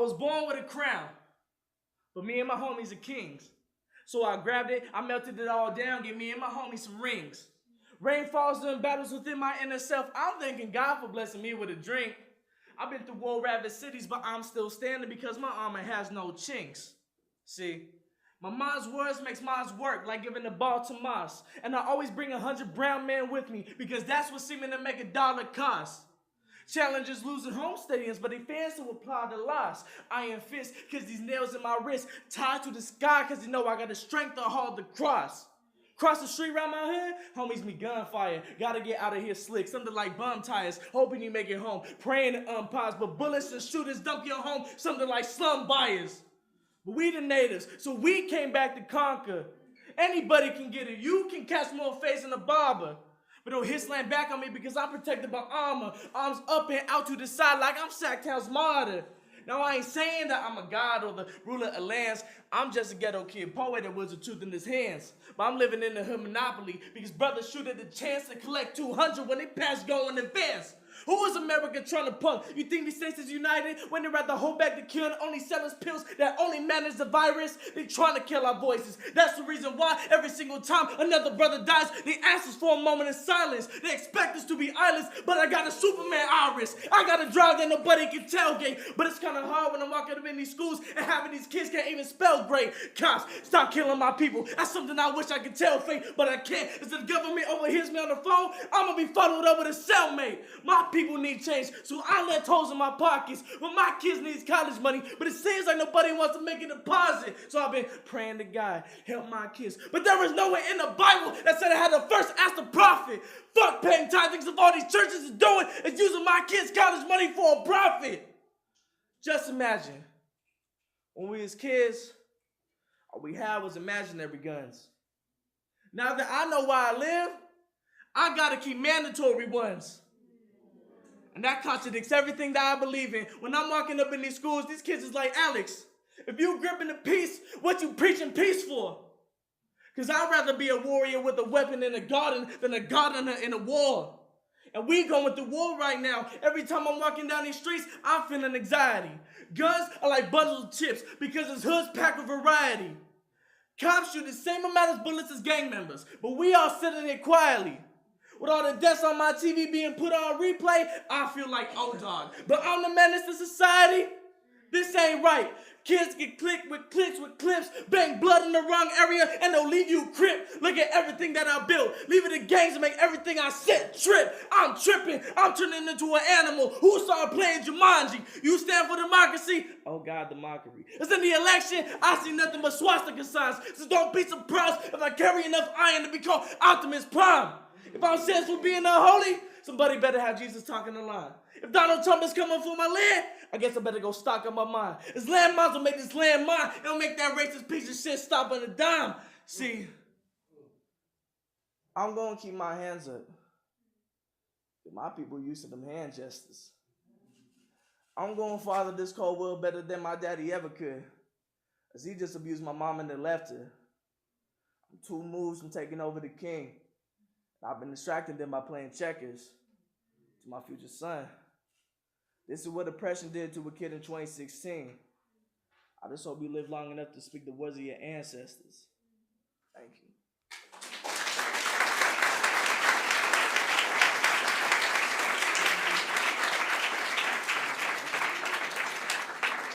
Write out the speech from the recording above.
was born with a crown, but me and my homies are kings. So I grabbed it, I melted it all down, give me and my homies some rings. Rain falls during battles within my inner self. I'm thanking God for blessing me with a drink. I've been through war-ravaged cities, but I'm still standing because my armor has no chinks. See, my mom's words makes mine work, like giving the ball to Moss. And I always bring 100 brown men with me, because that's what seeming to make $1 cost. Challengers losing home stadiums, but they fans to apply the loss. Iron fist, cause these nails in my wrist, tied to the sky, cause you know I got the strength to haul the cross. Cross the street around my hood, homies me gunfire. Gotta get out of here slick, something like bum tires. Hoping you make it home, praying to umpires. But bullets and shooters dump your home, something like slum buyers. But we the natives, so we came back to conquer. Anybody can get it, you can catch more face than a barber. But don't hit slam back on me because I'm protected by armor. Arms up and out to the side like I'm Sacktown's martyr. Now I ain't saying that I'm a god or the ruler of lands. I'm just a ghetto kid, poet that was the truth in his hands. But I'm living in the hood monopoly because brothers shoot at the chance to collect 200 when they pass go in advance. Who is America trying to punk? You think these states is united when they rather hold back the kill and only sell us pills that only manage the virus? They trying to kill our voices. That's the reason why every single time another brother dies, they ask us for a moment of silence. They expect us to be eyeless, but I got a Superman iris. I got a drive that nobody can tailgate. But it's kind of hard when I'm walking up in these schools and having these kids can't even spell great. Cops, stop killing my people. That's something I wish I could tell fate, but I can't. If the government overhears me on the phone, I'm gonna be fuddled up with a cellmate. My people need change, so I left holes in my pockets. But my kids need college money, but it seems like nobody wants to make a deposit. So I've been praying to God, help my kids. But there is nowhere in the Bible that said I had to first ask the prophet. Fuck paying tithings if all these churches are doing is using my kids' college money for a profit. Just imagine, when we was kids, all we had was imaginary guns. Now that I know where I live, I gotta keep mandatory ones. And that contradicts everything that I believe in. When I'm walking up in these schools, these kids is like, Alex, if you gripping the peace, what you preaching peace for? Because I'd rather be a warrior with a weapon in a garden than a gardener in a war. And we going through war right now. Every time I'm walking down these streets, I'm feeling anxiety. Guns are like bundles of chips because it's hoods packed with variety. Cops shoot the same amount of bullets as gang members, but we all sitting here quietly. With all the deaths on my TV being put on replay, I feel like O-Dog. But I'm the menace to society? This ain't right. Kids get clicked with clicks with clips, bang blood in the wrong area, and they'll leave you crip. Look at everything that I built. Leave it to gangs to make everything I said trip. I'm tripping. I'm turning into an animal. Who started playing Jumanji? You stand for democracy? Oh God, the mockery. It's in the election. I see nothing but swastika signs. So don't be surprised if I carry enough iron to be called Optimus Prime. If I'm sense for being unholy, somebody better have Jesus talking the line. If Donald Trump is coming for my land, I guess I better go stock up my mind. This landmines will make this land mine. It'll make that racist piece of shit stop on a dime. See, I'm going to keep my hands up. My people used to them hand gestures. I'm going to father this cold world better than my daddy ever could. As he just abused my mom and then left her. I'm 2 moves from taking over the king. I've been distracting them by playing checkers to my future son. This is what oppression did to a kid in 2016. I just hope you live long enough to speak the words of your ancestors. Thank you.